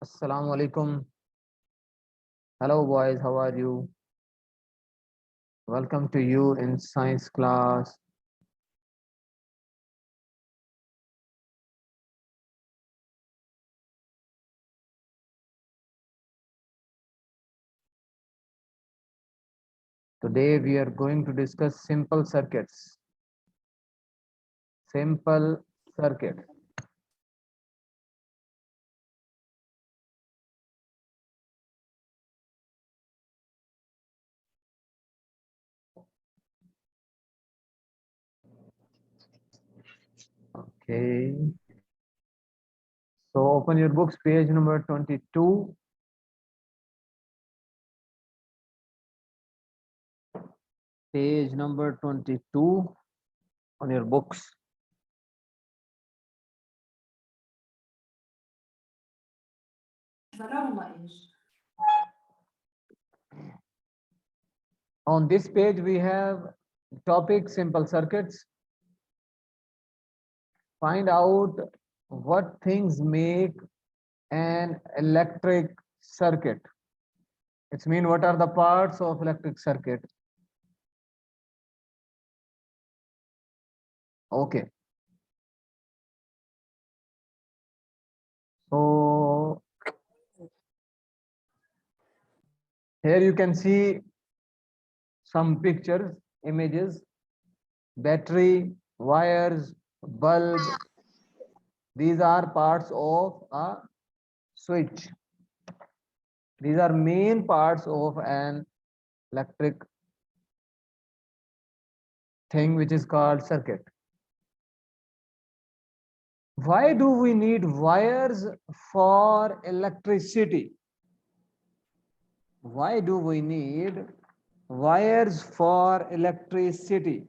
Assalamu alaikum. Hello boys, how are you? Welcome to you in science class. Today we are going to discuss simple circuits. Simple circuit. Okay. So open your books, page number 22. Page number 22 on your books. On this page we have topic simple circuits. Find out what things make an electric circuit. It's mean what are the parts of electric circuit? Okay. So here you can see some pictures, images, battery, wires, bulb. These are parts of a switch. These are main parts of an electric thing which is called circuit. Why do we need wires for electricity? Why do we need wires for electricity?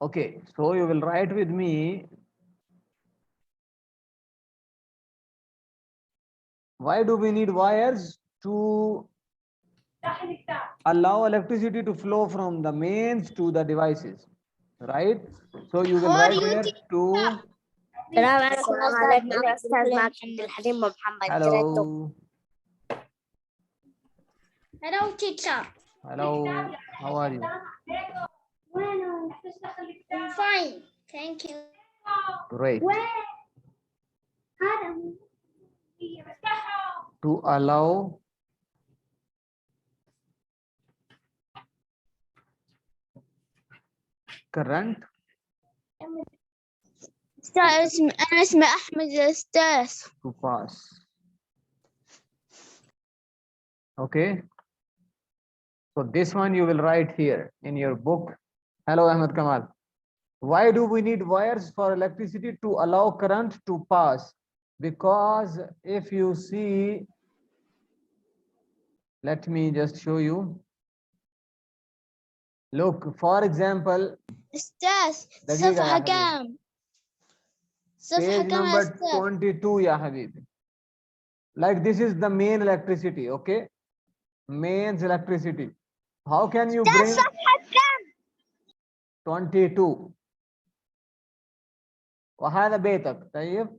Okay, so you will write with me. Why do we need wires? To allow electricity to flow from the mains to the devices, right? So you will write here to. السلام عليكم يا أستاذ معك عبد الحليم محمد. Hello. Hello teacher. Hello. How are you? I'm fine. Thank you. Great. To allow current. أنا اسمي أحمد يا أستاذ. To pass. Okay. So this one you will write here in your book. Hello, Ahmed Kamal. Why do we need wires for electricity? To allow current to pass? Because if you see, let me just show you. Look, for example, أستاذ دقيقة يا صفحة حبيبي. كام؟ صفحة Page كام يا number أستاذ؟ 22 يا حبيبي. Like this is the main electricity, okay? Mains electricity. How can you bring صفحة كام؟ 22? وهذا بيتك. طيب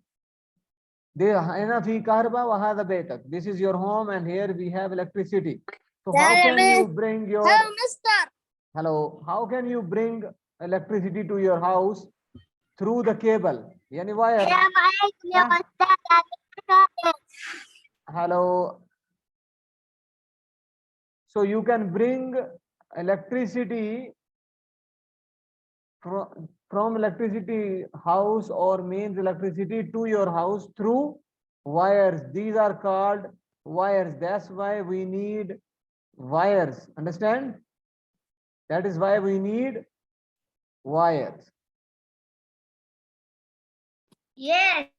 هنا في كهرباء وهذا بيتك. This is your home and here we have electricity. So how can you bring your Hello Mister. hello? How can you bring electricity to your house through the cable? Yani wire. السلام عليكم يا أستاذ. Hello. So you can bring electricity from electricity house or mains electricity to your house through wires. These are called wires. That's why we need wires. Understand? That is why we need wires. Yes.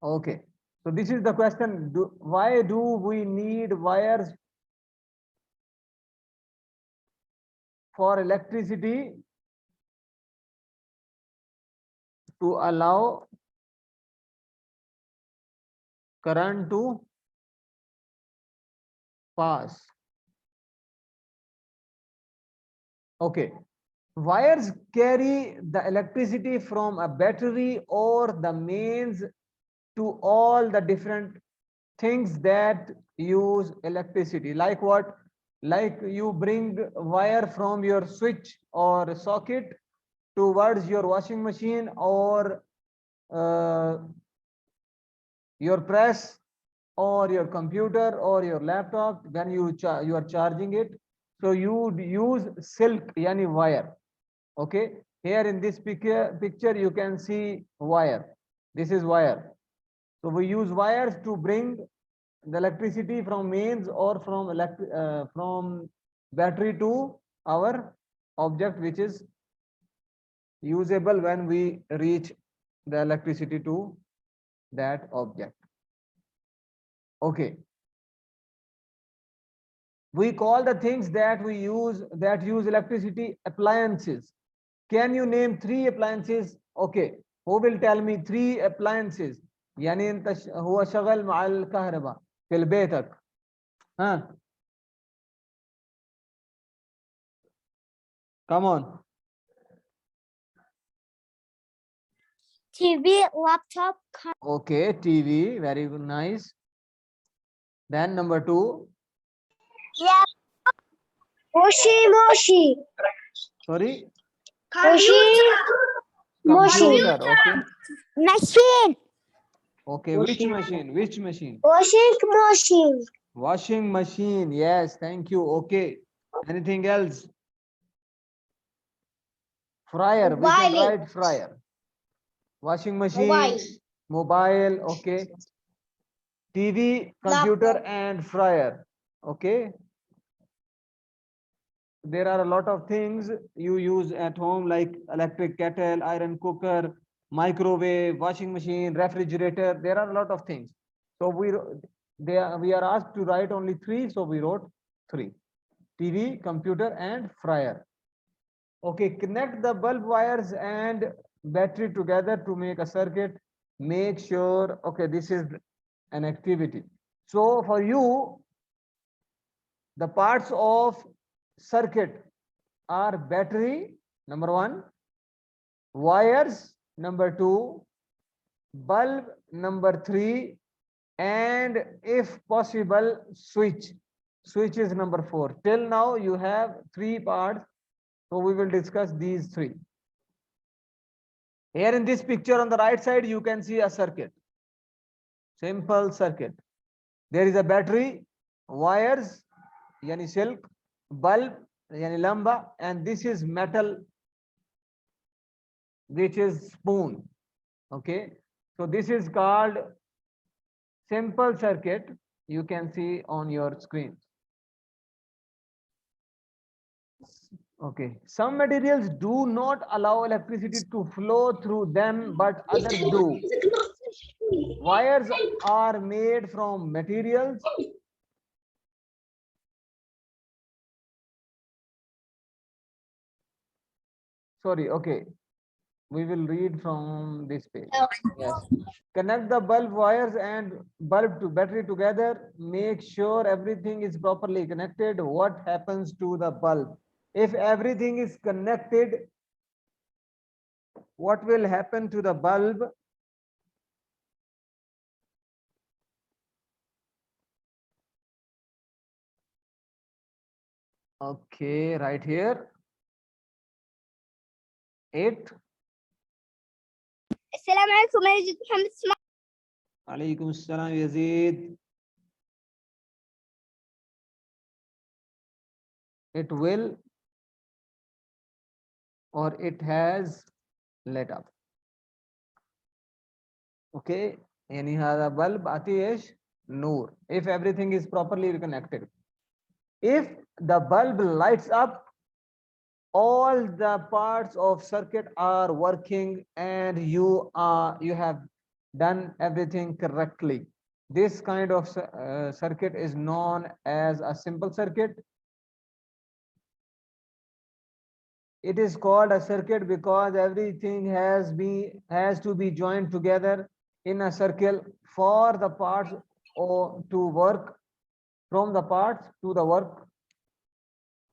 Okay. So this is the question. Why do we need wires for electricity? To allow current to pass. Okay. Wires carry the electricity from a battery or the mains to all the different things that use electricity. Like what? Like you bring wire from your switch or socket towards your washing machine or your press or your computer or your laptop. When you are charging it, so you would use silk, yani wire. Okay, here in this picture you can see wire. This is wire. So we use wires to bring the electricity from mains or from battery to our object, which is usable when we reach the electricity to that object. Okay. We call the things that use electricity appliances. Can you name 3 appliances? Okay. Who will tell me 3 appliances? يعني انت هو شغل مع الكهرباء في البيتك. ها. Come on. TV, laptop, Okay, TV, very good, nice. Then number 2. yeah, Moshi. Sorry. Moshi. Computer. Okay. Machine. Okay. Which machine? Which machine? Washing machine. Washing machine. Yes. Thank you. Okay. Anything else? Fryer. We can write fryer. Washing machine. Mobile. Okay. TV, computer, and fryer. Okay. There are a lot of things you use at home, like electric kettle, iron cooker, microwave, washing machine, refrigerator. There are a lot of things. So we are asked to write only 3, so we wrote 3: TV, computer, and fryer. Okay, connect the bulb wires and battery together to make a circuit. Make sure, okay, this is an activity. So for you, the parts of circuit are battery, number 1, wires, number 2, bulb, number 3, and if possible, switch. Switch is number 4. Till now you have 3 parts, so we will discuss these 3. Here in this picture on the right side, you can see a circuit. Simple circuit. There is a battery, wires, yani silk, bulb, yani lamba, and this is metal, which is spoon. Okay, so this is called simple circuit. You can see on your screen. Okay, some materials do not allow electricity to flow through them, but others do. Wires are made from materials sorry, okay, we will read from this page. Yes. Connect the bulb wires and bulb to battery together. Make sure everything is properly connected. What happens to the bulb? If everything is connected, what will happen to the bulb? Okay, right here. 8. السلام عليكم أنا جد محمد اسماعيل. عليكم السلام Yazid. It will or it has lit up. Okay, yani hada bulb aati hai noor if everything is properly connected. If the bulb lights up, all the parts of circuit are working and you have done everything correctly. This kind of circuit is known as a simple circuit. It is called a circuit because everything has to be joined together in a circle for the parts to work. From the parts to the work,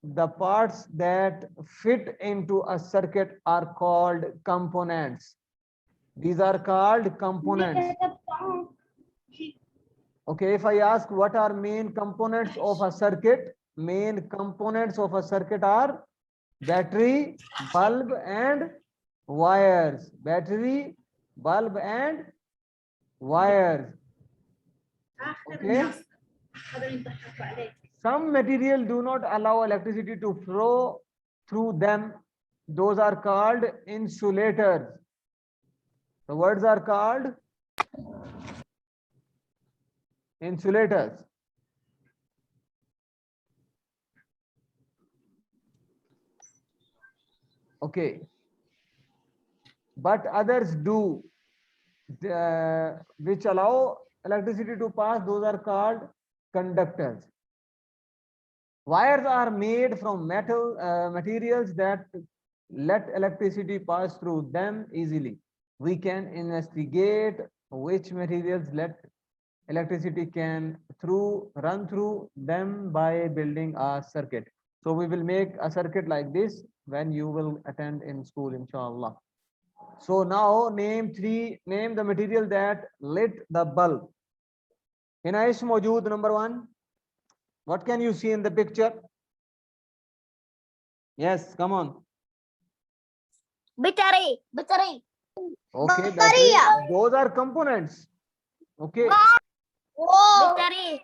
the parts that fit into a circuit are called components. These are called components. Okay, if I ask what are main components of a circuit, main components of a circuit are battery, bulb and wires. Battery, bulb and wires. Okay. Some material do not allow electricity to flow through them. Those are called insulators. The words are called insulators. Okay. But others do, which allow electricity to pass. Those are called conductors. Wires are made from metal materials that let electricity pass through them easily. We can investigate which materials let electricity can run through them by building a circuit. So we will make a circuit like this when you will attend in school, inshallah. So now name the material that lit the bulb. Hinaish Mojood, number 1. What can you see in the picture? Yes, come on. Battery. Okay, battery. Those are components. Okay, Battery.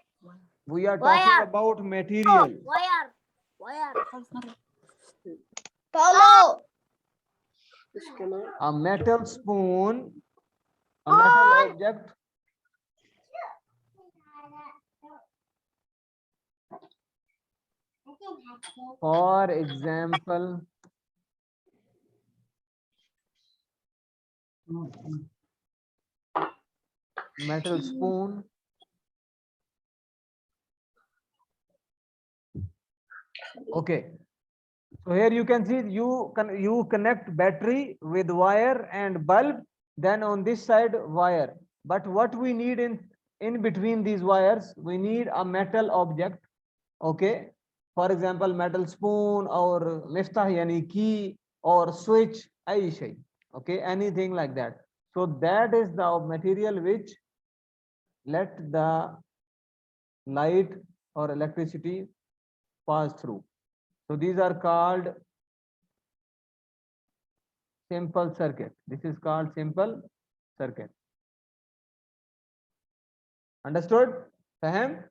we are talking about material. Wire. Polo. A metal spoon, a metal object. For example, metal spoon. Okay, so here you can see you connect battery with wire and bulb, then on this side wire. But what we need in between these wires, we need a metal object. Okay, for example, metal spoon or miftah yani key or switch, ay shay. Okay, anything like that. So that is the material which let the light or electricity pass through. So these are called simple circuit. This is called simple circuit. Understood? Fahem?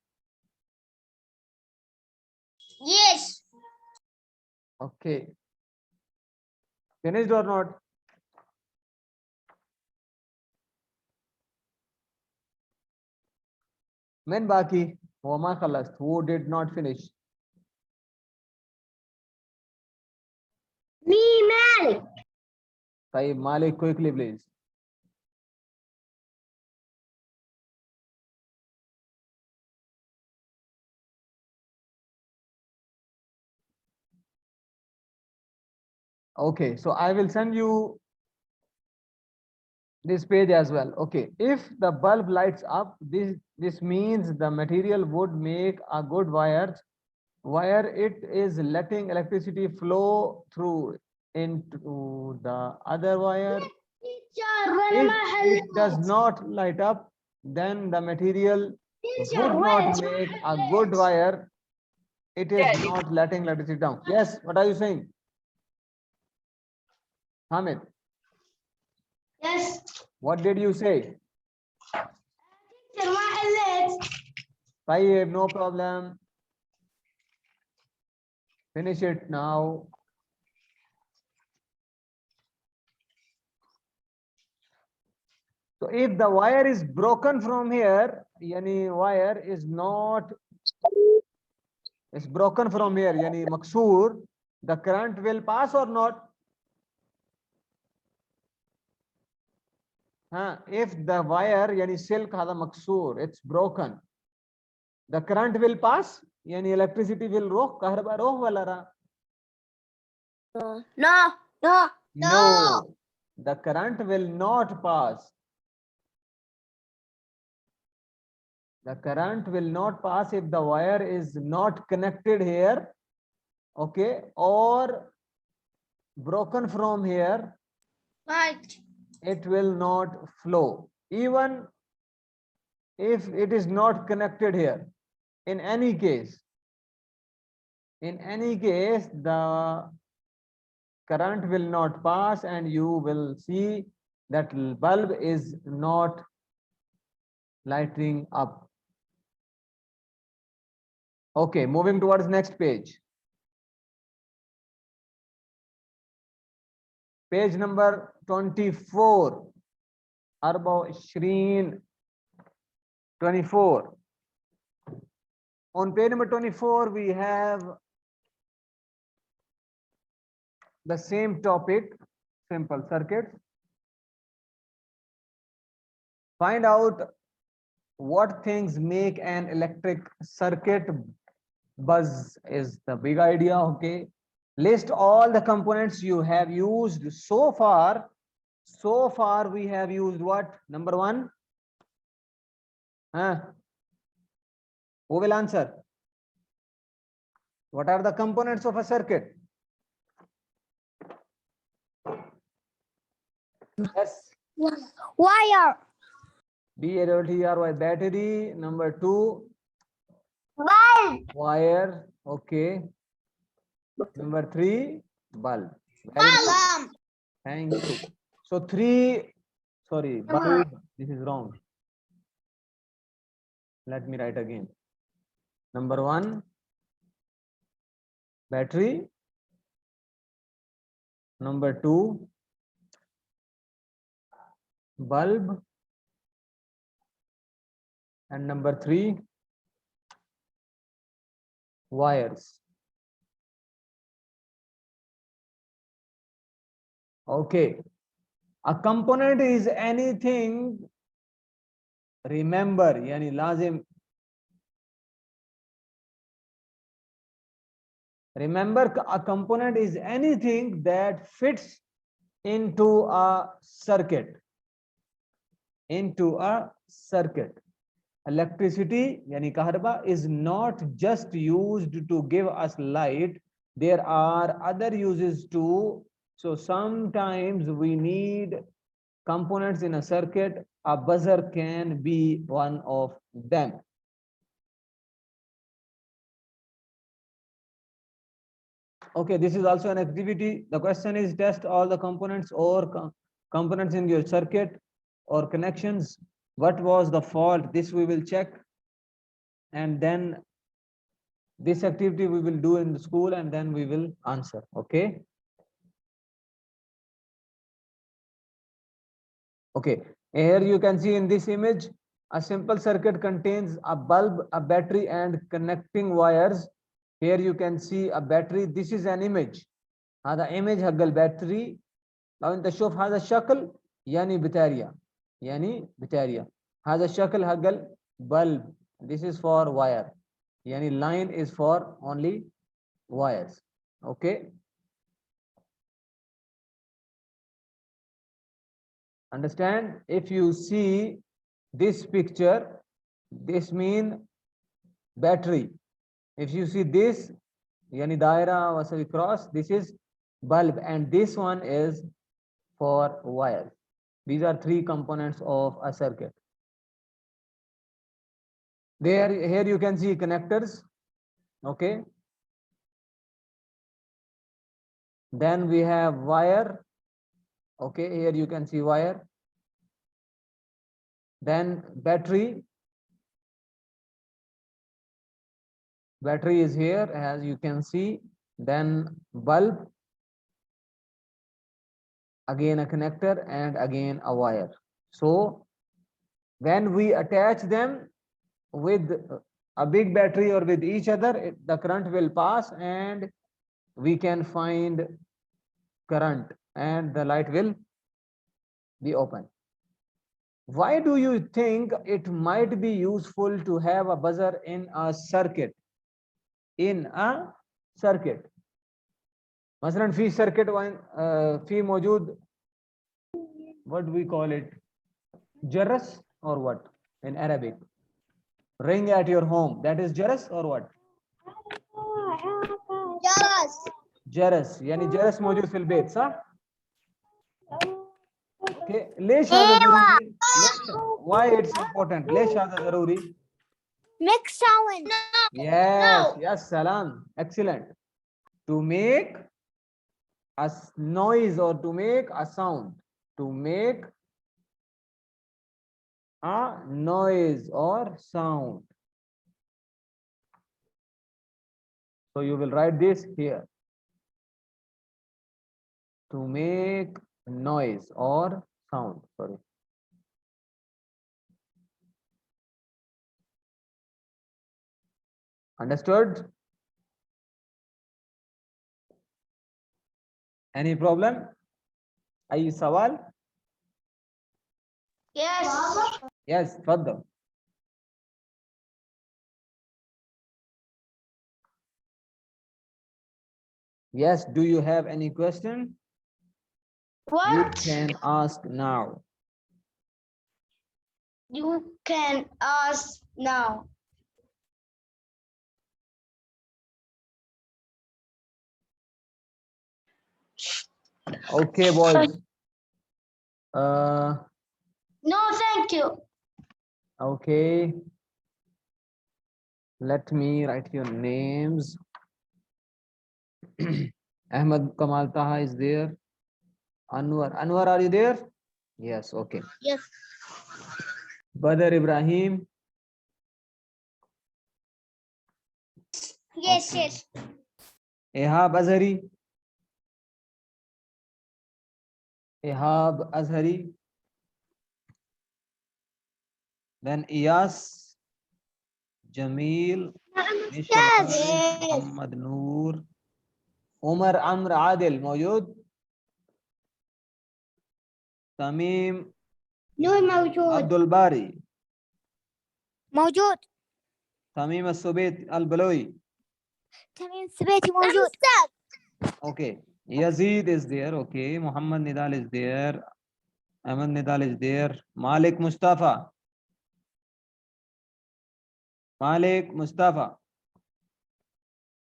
Yes. Okay. Finished or not? Men baki, wama khalast, who did not finish? Me, Malik. Tayyib, Malik, quickly please. Okay, so I will send you this page as well. Okay, if the bulb lights up, this means the material would make a good wire it is letting electricity flow through into the other wire. If it does not light up, then the material would not make a good wire. It is not letting electricity down. Yes, what are you saying, Hamid? Yes. What did you say? Tayyib, no problem. Finish it now. So if the wire is broken from here, yani wire is broken from here, yani maksoor, the current will pass or not? If the wire, yani silk hada maksoor, it's broken, the current will pass, yani electricity will roh, kahrba roh wala ra? No, the current will not pass. The current will not pass if the wire is not connected here, okay, or broken from here. Right. It will not flow. Even if it is not connected here. In any case, the current will not pass and you will see that bulb is not lighting up. Okay, moving towards next page. Page number 24. Arba Shreen 24. On page number 24, we have the same topic, simple circuits. Find out what things make an electric circuit buzz is the big idea. Okay, list all the components you have used so far. So far we have used what? Number one, who will answer? What are the components of a circuit? Yes. Wire. B-A-T-R-Y, battery. Number two, Bulb. wire. Okay. Number three, bulb. Very good. Bulb. Thank you. So bulb. This is wrong. Let me write again. Number one, battery. Number two, bulb. And number three, wires. Okay. A component is anything. Remember, yani lazim. Remember, a component is anything that fits into a circuit. Into a circuit. Electricity, yani kaharba, is not just used to give us light. There are other uses too. So sometimes we need components in a circuit. A buzzer can be one of them. Okay, this is also an activity. The question is test all the components or components in your circuit or connections. What was the fault? This we will check. And then this activity we will do in the school and then we will answer. Okay. Okay. Here you can see in this image, a simple circuit contains a bulb, a battery and connecting wires. Here you can see a battery. This is an image. هذا image حق الباتري. لو انت تشوف هذا الشكل يعني بطارية. يعني بطارية. هذا الشكل حق البلب. This is for wire. Yani line is for only wires. Okay. Understand? If you see this picture, this means battery. If you see this, yani daira wasavi cross, this is bulb and this one is for wire. These are three components of a circuit. Here you can see connectors. Okay. Then we have wire. Okay, here you can see wire. Then battery. Battery is here as you can see. Then bulb. Again a connector and again a wire. So when we attach them with a big battery or with each other, the current will pass and we can find current and the light will be open. Why do you think it might be useful to have a buzzer in a circuit? In a circuit. مثلا في circuit في موجود, what do we call it? Jaras or what in Arabic? Ring at your home. That is jaras or what? Jaras. Jaras. Yani jaras موجود في البيت صح؟ Okay. ليش هذا ضروري؟ why it's important? ليش هذا ضروري? Make sound. Yes, yes, Salam. Excellent. To make a noise or to make a sound. To make a noise or sound. So you will write this here. To make noise or sound. Sorry. Understood? Any problem? أي سوال? Yes. Yes, تفضل. Yes, do you have any question? You What? can ask now. You can ask now. Okay, boys. No, thank you. Okay. Let me write your names. Ahmed Kamal Taha is there. Anwar. Anwar, are you there? Yes, okay. Yes. Badr Ibrahim. Yes, Okay. yes. Ehab Azhari. Ehab Azhari. Then Iyas. Jamil. Nishal Khalid, Muhammad Noor. Umar Amr Adil. موجود. تميم نور موجود. عبد الباري. موجود. تميم السبيت البلوي. تميم السبيتي موجود. Okay. Yazid is there. Okay. Muhammad Nidal is there. Ahmed Nidal is there. Malik Mustafa. Malik Mustafa.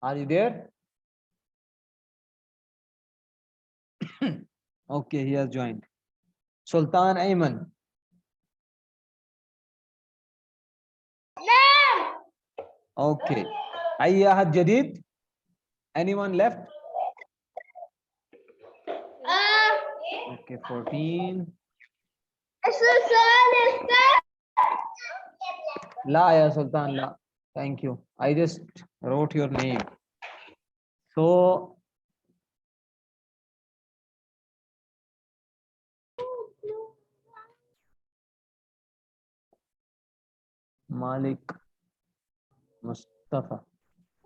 Are you there? Okay, he has joined. Sultan Ayman. Okay. أي أحد جديد? Anyone left? Okay, 14. لا يا سلطان لا. Thank you. I just wrote your name. So Malik Mustafa.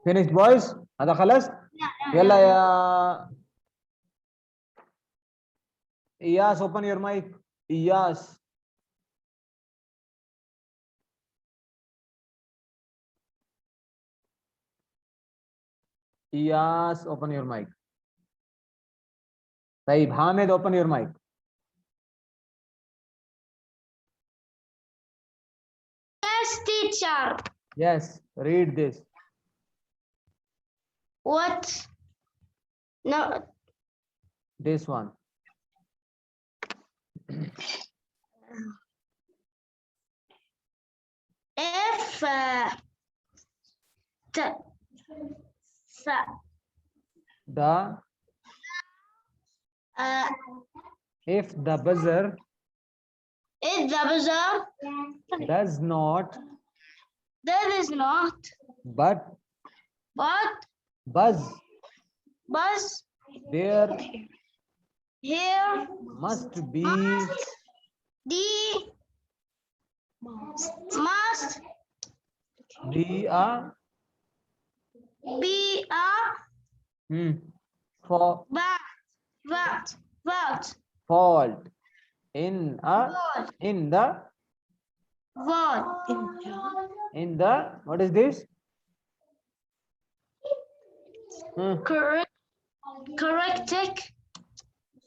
Finished boys? هذا خلص؟ يلا يا Iyas, open your mic. Iyas. Iyas, open your mic. Taib, Hamid, open your mic. Yes, teacher. Yes, read this. What? No. This one. If The if the buzzer if the buzzer does not does not but buzz, there here must be must be a for fault in the what is this? correct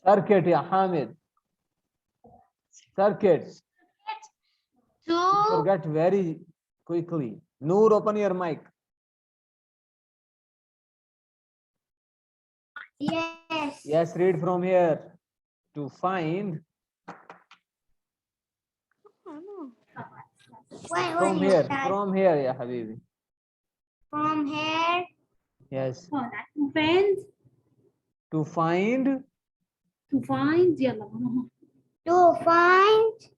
Circuit, ya Hamid. Circuits. to Forget very quickly. Noor, open your mic. yes Yes, read from here. To find From here, ya habibi. From here. Yes. to find. To find. To find. يلا ماما. To find.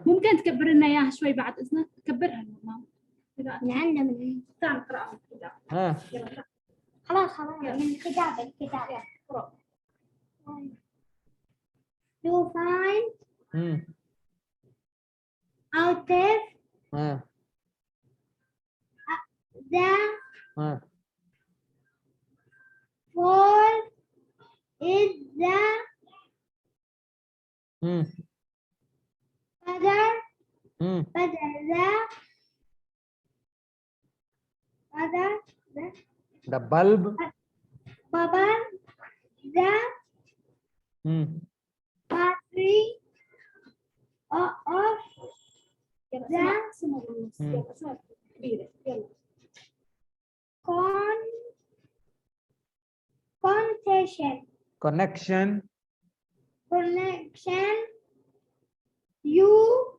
ممكن تكبر لنا اياها شوي بعد اذنك؟ كبرها ماما. عندنا من تعال اقراها كذا. يلا خلاص من الكتاب اقرا. To find out of the four is the father the bulb. Baba, the battery of يلا اسمها بالنص. يلا اسمها كبيرة. يلا. Connection. you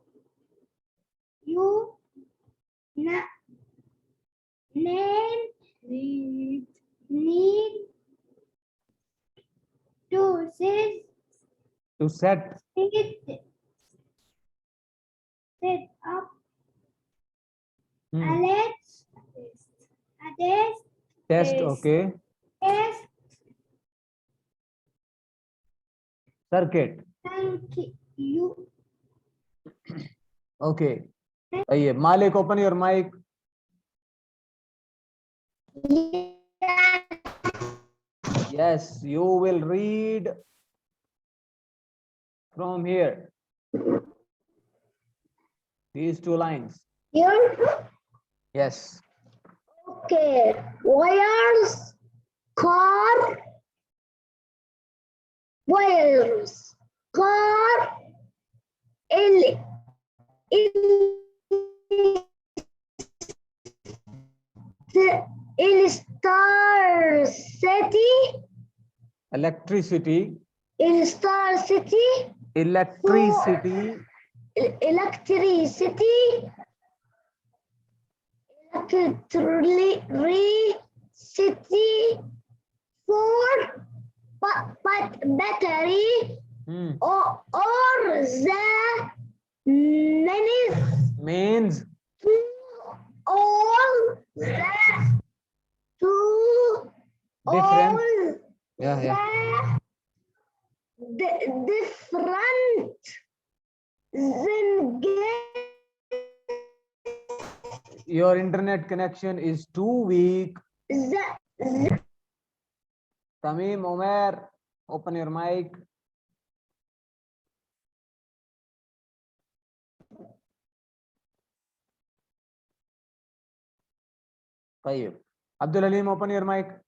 need to set up a test. Okay. test Circuit. thank you. Okay. Malik, open your mic. Yes, you will read from here. These two lines. Here. Yes. Okay. Wires. Car. Wires. Car. Star City. Electricity. Star City. Electricity. Electricity. Electricity for battery or the means all the different. Different Your internet connection is too weak. Tamim, Omer, open your mic. طيب. Abdul Halim, open your mic.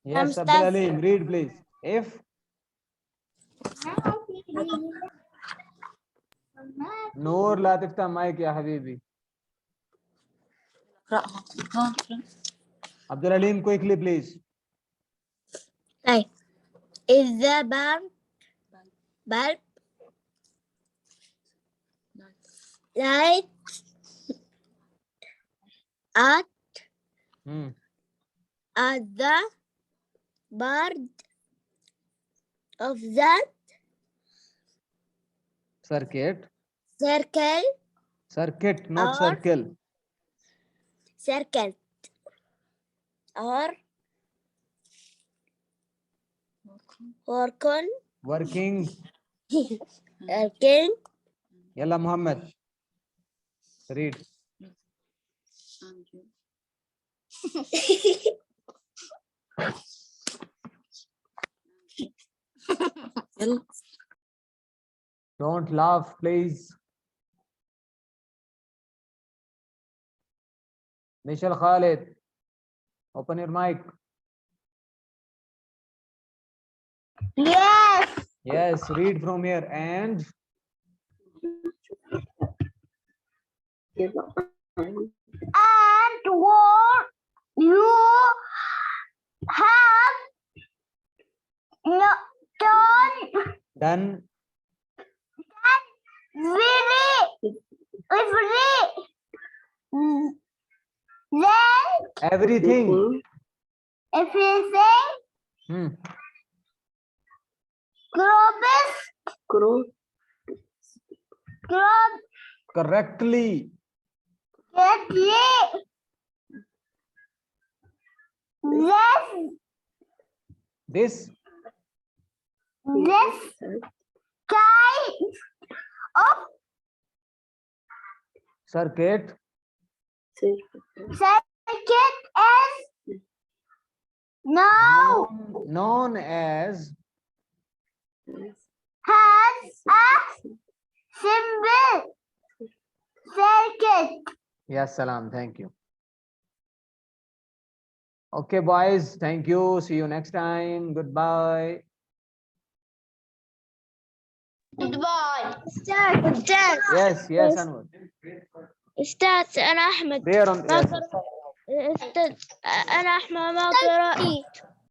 Yes, Abdul Halim, read please. If نور لا تفتح مايك يا حبيبي. عبد الحليم, quickly please. طيب. Is the bulb light at the part of the circuit, not circle. Circuit or working. Yalla Muhammad, read. Don't laugh, please. Michelle Khalid, open your mic. Yes. Yes, read from here. And what you Done. Then Everything. everything Hmm. grows Correctly. correctly. This This kind of circuit circuit is now known as has a simple circuit. yes, salam. Thank you. Okay, boys. Thank you. See you next time. Goodbye. Goodbye. أستاذ Yes, yes, Anwar. أستاذ أنا أحمد There on ما yes. أستاذ أنا أحمد ما قرأت